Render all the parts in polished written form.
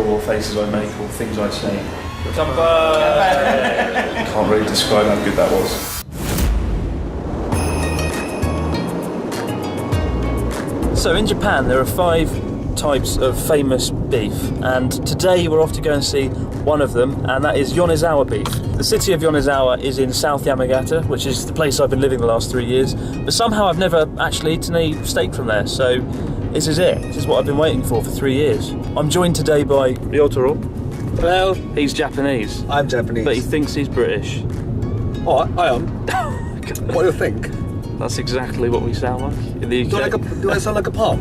or faces I make or things I say. Kanpai! Can't really describe how good that was. So in Japan there are 5 types of famous beef, and today we're off to go and see one of them, and that is Yonezawa beef. The city of Yonezawa is in South Yamagata, which is the place I've been living the last 3 years, but somehow I've never actually eaten a steak from there, so this is it. This is what I've been waiting for 3 years. I'm joined today by Ryotaro. Hello. He's Japanese. I'm Japanese. But he thinks he's British. Oh, I am. What do you think? That's exactly what we sound like in the UK. Do I sound like a pop?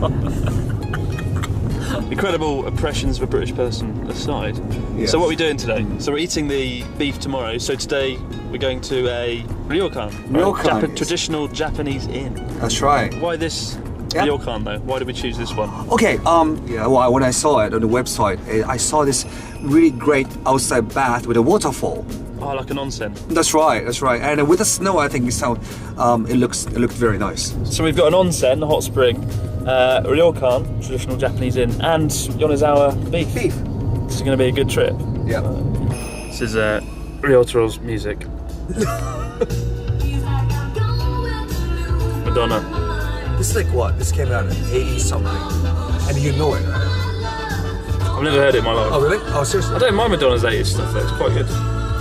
Incredible impressions of a British person aside. Yes. So what are we doing today? So we're eating the beef tomorrow, so today we're going to a ryokan. Ryokan. Traditional Japanese inn. That's right. Why this ryokan though? Why did we choose this one? Okay, well, when I saw it on the website, I saw this really great outside bath with a waterfall. Oh, like an onsen. That's right. And with the snow, I think it looked very nice. So we've got an onsen, a hot spring, ryokan, traditional Japanese inn, and Yonezawa beef. This is going to be a good trip. Yeah. This is Ryotaro's music. Madonna. This is like what? This came out in 80 something, and you know it, right? I've never heard it in my life. Oh really? Oh seriously? I don't mind Madonna's 80s stuff though, it's quite good.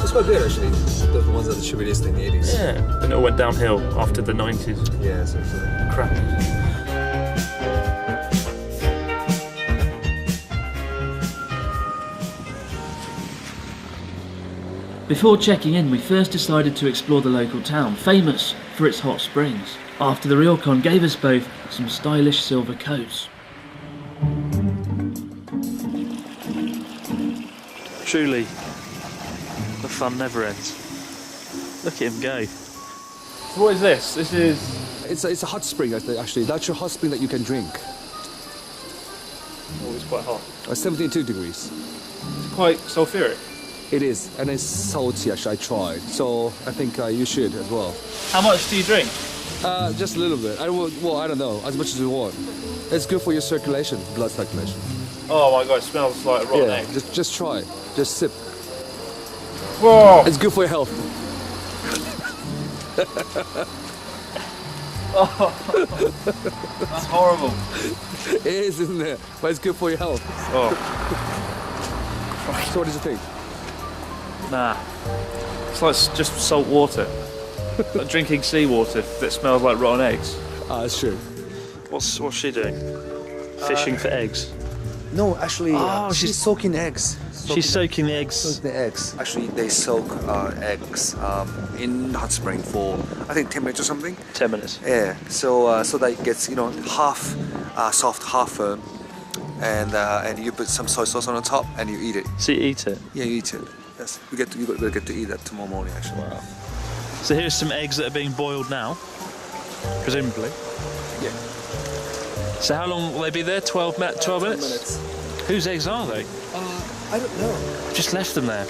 It's quite good actually. The ones that she released in the 80s. Yeah, then it all went downhill after the 90s. Yeah, seriously. Crap. Before checking in, we first decided to explore the local town, famous for its hot springs. After the ryokan gave us both some stylish silver coats. Truly, the fun never ends. Look at him go. What is this? This is... It's a hot spring actually. Natural hot spring that you can drink. Oh, it's quite hot. 72 degrees. It's quite sulphuric. It is, and it's salty actually, I tried. So I think you should as well. How much do you drink? Just a little bit. I don't know, as much as you want. It's good for your circulation, blood circulation. Oh my god, it smells like a rotten egg. Just try, just sip. Whoa! It's good for your health. Oh, that's horrible. It is, isn't it? But it's good for your health. Oh. So what did you think? Nah. It's like just salt water. Like drinking seawater that smells like rotten eggs. Ah, that's true. What's she doing? Fishing for eggs? No, actually, she's soaking eggs. She's soaking the eggs. Soaking the eggs. Actually, they soak eggs in hot spring for, I think, 10 minutes or something. 10 minutes. Yeah, so that it gets, half soft, half firm. And you put some soy sauce on the top and you eat it. So you eat it? Yeah, you eat it. Yes, we'll get to eat that tomorrow morning actually. Wow. So here's some eggs that are being boiled now, presumably. Yeah. So how long will they be there? 12 minutes? 12 minutes? Whose eggs are they? I don't know. Just left them there.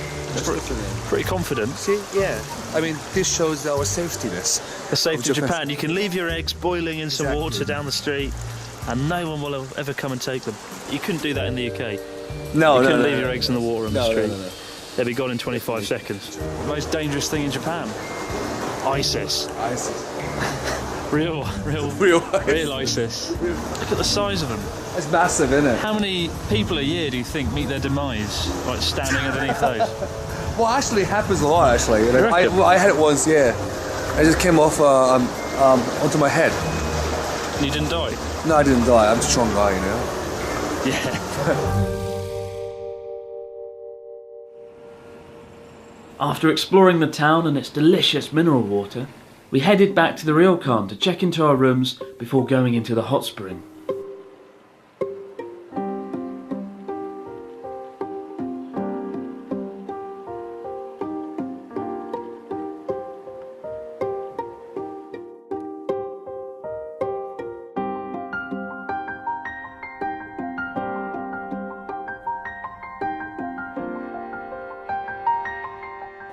Pretty confident. See, yeah. I mean, this shows our safetyness. The safety of Japan. You can leave your eggs boiling in some water down the street, and no one will ever come and take them. You couldn't do that in the UK. No, you couldn't leave your eggs in the water on the street. No. They'll be gone in 25 seconds. The most dangerous thing in Japan? ISIS. Real ISIS. Look at the size of them. It's massive, isn't it? How many people a year do you think meet their demise, like standing underneath those? Well, actually, it happens a lot, actually. I had it once, yeah. It just came off onto my head. And you didn't die? No, I didn't die. I'm a strong guy, Yeah. After exploring the town and its delicious mineral water, we headed back to the ryokan to check into our rooms before going into the hot spring.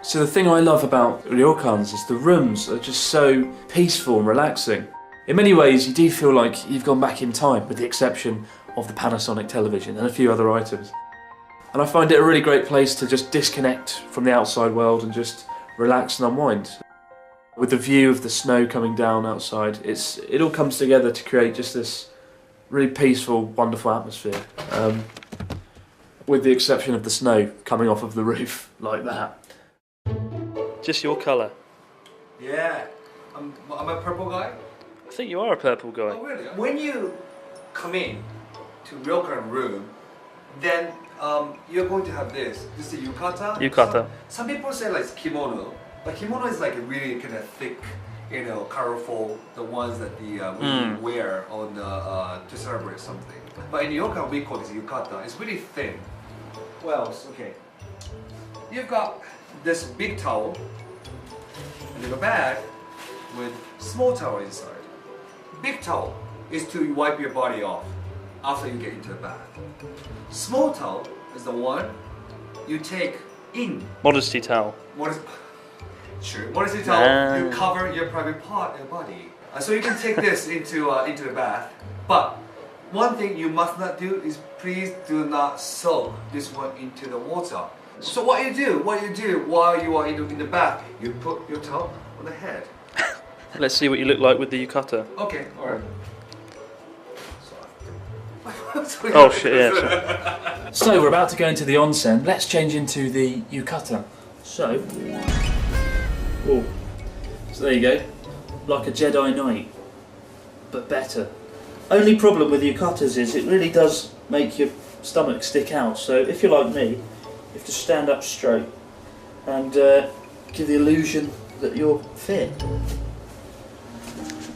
So the thing I love about ryokans is the rooms are just so peaceful and relaxing. In many ways you do feel like you've gone back in time, with the exception of the Panasonic television and a few other items. And I find it a really great place to just disconnect from the outside world and just relax and unwind. With the view of the snow coming down outside, it all comes together to create just this really peaceful, wonderful atmosphere. With the exception of the snow coming off of the roof like that. Just your colour. Yeah, I'm a purple guy. I think you are a purple guy. Oh really? When you come in to ryokan room, then you're going to have this. This is yukata. Yukata. Some people say like kimono, but kimono is like a really kind of thick, you know, colorful, the ones that we wear on to celebrate something. But in ryokan we call this yukata. It's really thin. Well, okay. You've got this big towel and a bag with small towel inside. Big towel is to wipe your body off after you get into the bath. Small towel is the one you take in. Modesty towel. Sure. Modesty towel. You cover your private part, your body. So you can take this into the bath. But one thing you must not do is please do not soak this one into the water. So what you do while you are in the bath, you put your towel on the head. Let's see what you look like with the yukata. Okay, alright. Oh shit, yeah. So we're about to go into the onsen. Let's change into the yukata. So there you go. Like a Jedi Knight, but better. Only problem with yukatas is it really does make your stomach stick out. So if you're like me, you have to stand up straight and give the illusion that you're fit.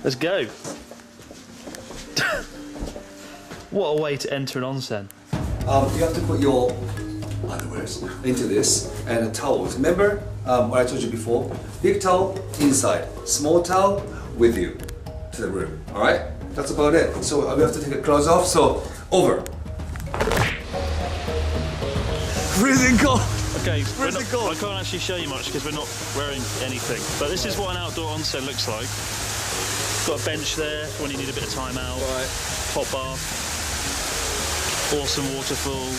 Let's go. What a way to enter an onsen. You have to put your underwears into this and the towels. Remember what I told you before? Big towel inside, small towel with you to the room. Alright? That's about it. So we have to take the clothes off. So over. Freezing cold. Okay, Freezing cold. I can't actually show you much because we're not wearing anything. But this is what an outdoor onsen looks like. Got a bench there for when you need a bit of time out. Right. Hot bath. Awesome waterfall.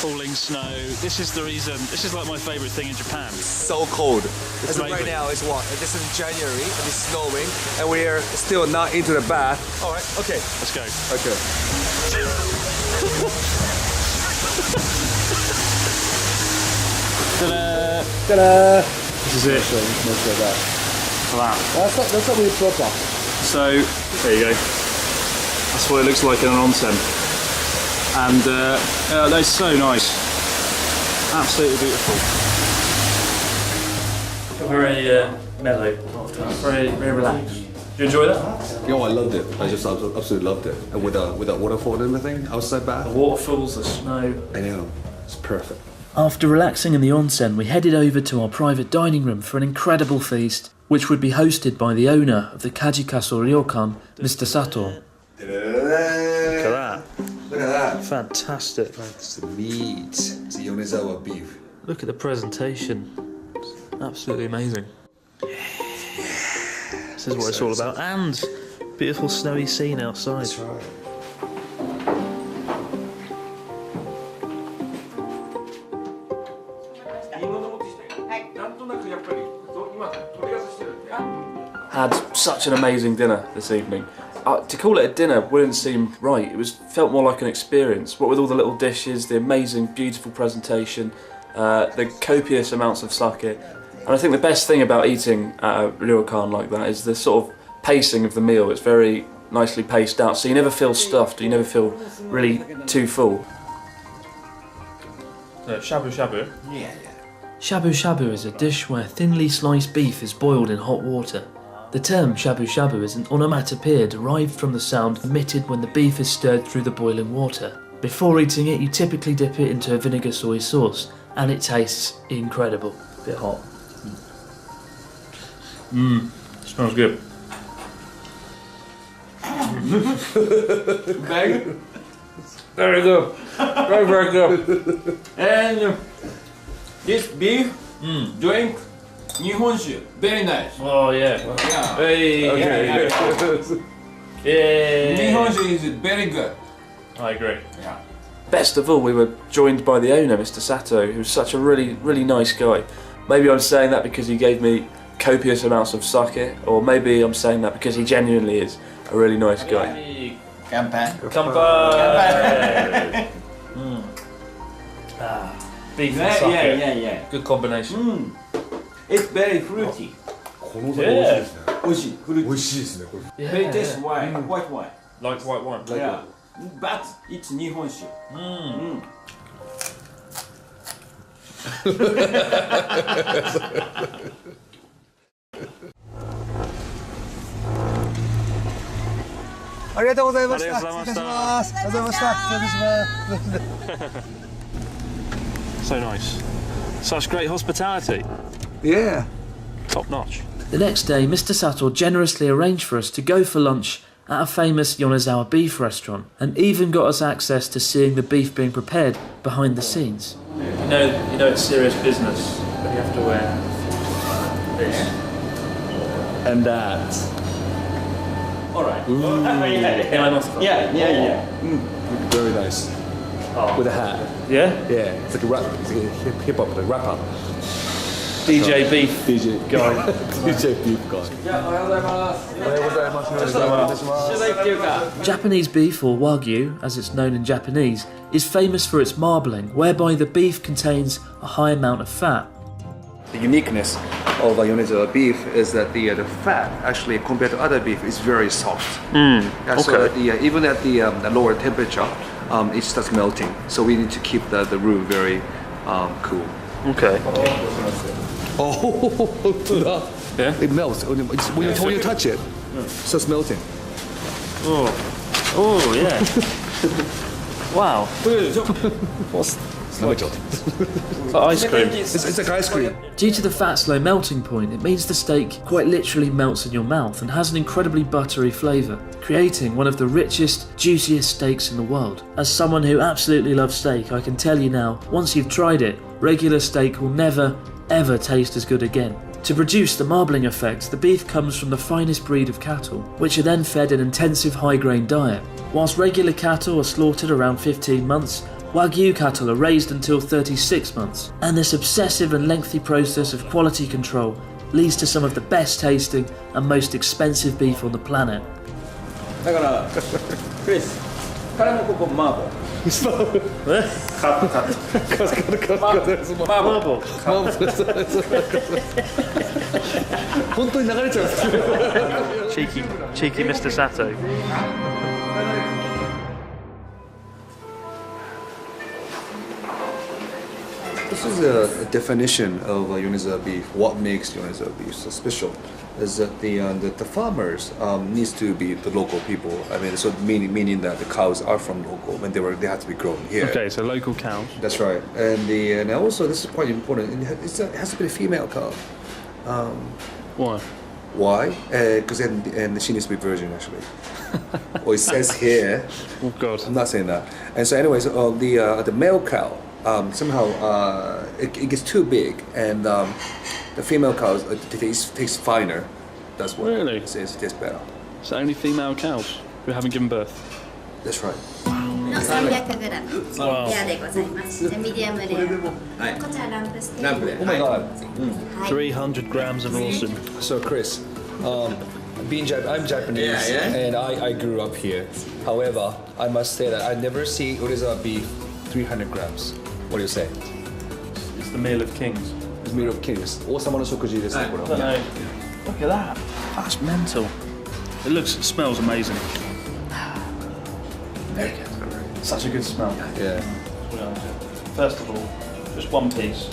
Falling snow. This is the reason. This is like my favourite thing in Japan. So cold. As of right amazing. now, it's what? This is January and it's snowing and we are still not into the bath. Alright, okay. Let's go. Okay. Ta-da! Ta-da! This is it. Wow. That's what we proper. So, there you go. That's what it looks like in an onsen. And they're so nice. Absolutely beautiful. Very mellow, very relaxed. Did you enjoy that? Yo, I loved it. I just absolutely loved it. And with that waterfall and everything, outside bath. The waterfalls, the snow. I know. It's perfect. After relaxing in the onsen, we headed over to our private dining room for an incredible feast, which would be hosted by the owner of the Kajikaso Ryokan, Mr. Sato. Look at that. Look at that. Fantastic. It's the meat. It's the Yonezawa beef. Look at the presentation. It's absolutely amazing. This is what it's all about. And beautiful snowy scene outside. That's right. Had such an amazing dinner this evening. To call it a dinner wouldn't seem right. It felt more like an experience. What with all the little dishes, the amazing, beautiful presentation, the copious amounts of sake. And I think the best thing about eating at a ryokan like that is the sort of pacing of the meal. It's very nicely paced out, so you never feel stuffed, you never feel really too full. Shabu shabu. Yeah. Shabu shabu is a dish where thinly sliced beef is boiled in hot water. The term shabu shabu is an onomatopoeia derived from the sound emitted when the beef is stirred through the boiling water. Before eating it, you typically dip it into a vinegar soy sauce, and it tastes incredible. Bit hot. Smells good. Okay. Very good. Very, very good. And This beef drink Nihonshu, very nice. oh yeah. Yeah. Hey. Okay. Yeah. Nihonshu is very good. I agree. Yeah. best of all, we were joined by the owner, Mr. Sato, who's such a really, really nice guy. Maybe I'm saying that because he gave me copious amounts of sake, or maybe I'm saying that because he genuinely is a really nice guy. Kanpai. Kanpai! Beef and sake. Yeah. Good combination. It's very fruity. この酒美味しいですね。美味しい。fruity. 美味しいですねこれ。 Very taste wine, white wine. Like white wine. Yeah. But it's 日本酒. Mm. ありがとうございました。ありがとうございました。失礼します。ありがとうございました。失礼します。 So nice. Such great hospitality. Yeah. Top notch. The next day, Mr. Sato generously arranged for us to go for lunch at a famous Yonezawa beef restaurant, and even got us access to seeing the beef being prepared behind the scenes. You know it's serious business, but you have to wear this and that. Alright. Yeah. Very nice. With a hat. Yeah? Yeah, it's like a rap. It's like a hip hop, like rapper. DJ Beef DJ guy. DJ Beef guy. いや、おはようございます。おはようございます。お願いします。取材っていうか。 Japanese beef, or wagyu, as it's known in Japanese, is famous for its marbling, whereby the beef contains a high amount of fat. The uniqueness of Yonezawa beef is that the fat, actually compared to other beef, is very soft. Yeah, so that even at the lower temperature, it starts melting. So we need to keep the room very cool. Okay. Oh, Yeah? it melts when you touch it. It starts melting. Oh yeah. Wow. It's Ice cream. It's like ice cream. Due to the fat's low melting point, it means the steak quite literally melts in your mouth and has an incredibly buttery flavour, creating one of the richest, juiciest steaks in the world. As someone who absolutely loves steak, I can tell you now, once you've tried it, regular steak will never, ever taste as good again. To produce the marbling effect, the beef comes from the finest breed of cattle, which are then fed an intensive high-grain diet. Whilst regular cattle are slaughtered around 15 months, Wagyu cattle are raised until 36 months, and this obsessive and lengthy process of quality control leads to some of the best tasting and most expensive beef on the planet. だから、クリス、彼もここマーボー。本当に流れちゃうんですよ。 Cheeky Mr. Sato. This is a definition of Yonezawa beef. What makes Yonezawa beef so special is that the farmers needs to be the local people. I mean, so meaning that the cows are from local and they have to be grown here. Okay, so local cows. That's right. And also this is quite important. It has to be a female cow. Why? Why? Because then she needs to be virgin actually. Or it says here. Oh God. I'm not saying that. And so, anyways, the male cow. Somehow it gets too big, and the female cows tastes finer. That's what Really? it says. It tastes better. So only female cows who haven't given birth. That's right. 300g レアでございます。じゃあミディアムレア。こちらランプステーキ。 Oh my god. 300 grams of awesome. So Chris, I'm Japanese and I grew up here. However, I must say that I never see Yonezawa beef 300 grams. What do you say? It's the meal of kings. It's meal of kings. 王様の食事ですねこれ I don't は。 know. Look at that. That's mental. It smells amazing. Such a good smell. Yeah. First of all, just one piece.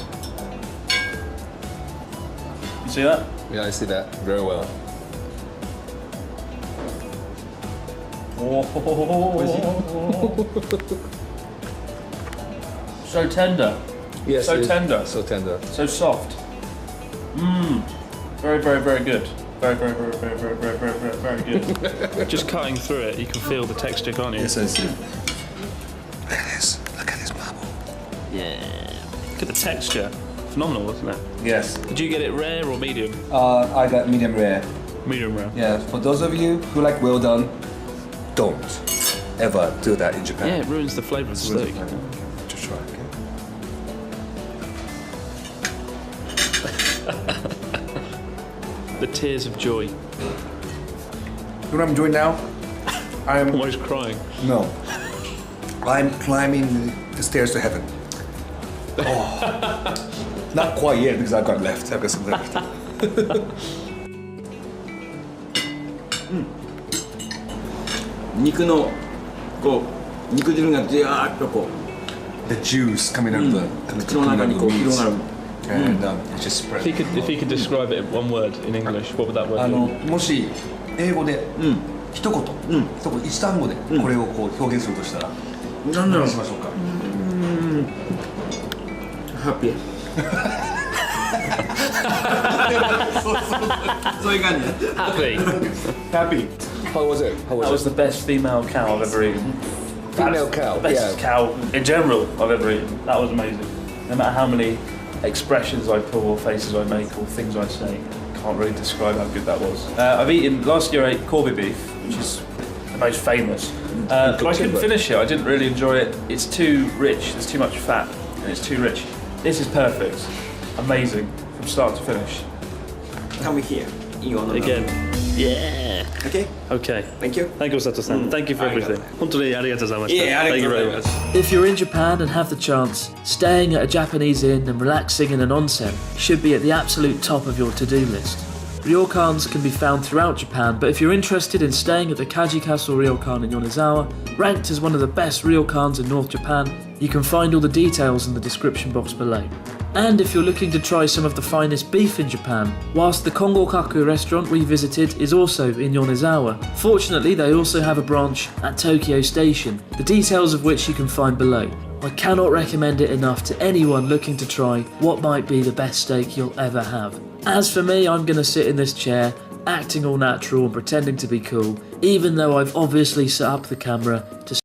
You see that? Yeah, I see that very well. So tender. Yes. So it is. tender. So tender. So soft. Very, very, very good. Very, very, very, very, very, very, very, very, very good. Just cutting through it, you can feel the texture, can't you? Yes, I see. Look at this. Look at this marble. Yeah. Look at the texture. Phenomenal, wasn't it? Yes. Did you get it rare or medium? I got medium rare. Medium rare. Yeah. For those of you who like well done, don't. ever do that in Japan. Yeah, it ruins the flavour of the steak. Just try, okay? The tears of joy. You know what I'm doing now? I'm Almost crying. No. I'm climbing the stairs to heaven. Oh. Not quite yet because I've got some left. Mm. 肉のこう肉汁がじわーっとこう The juice coming out of the 口の中にこう広がる。 and it just spread. If you could describe it in one word in English, what would that word もし英語で一言、一単語でこれをこう表現するとしたらなんだろう。何しましょうか。ハッピー。そういう感じ。Happy. Happy. How was it? That was the best female cow I've ever eaten. Female cow. The best cow in general I've ever eaten. That was amazing. No matter how many expressions I pull or faces I make or things I say, can't really describe how good that was. I've eaten, last year I ate Kobe beef, which is the most famous. But I couldn't finish it, I didn't really enjoy it. It's too rich, there's too much fat and it's too rich. This is perfect, amazing, from start to finish. Come here. Again. Yeah. Okay. Okay. Thank you. Thank you, Sato-san. Thank you for everything. Thank you very much. If you're in Japan and have the chance, staying at a Japanese inn and relaxing in an onsen should be at the absolute top of your to-do list. Ryokans can be found throughout Japan, but if you're interested in staying at the Kaji Castle Ryokan in Yonezawa, ranked as one of the best ryokans in North Japan, you can find all the details in the description box below. And if you're looking to try some of the finest beef in Japan, whilst the Kongokaku restaurant we visited is also in Yonezawa, fortunately they also have a branch at Tokyo Station, the details of which you can find below. I cannot recommend it enough to anyone looking to try what might be the best steak you'll ever have. As for me, I'm gonna sit in this chair, acting all natural and pretending to be cool, even though I've obviously set up the camera to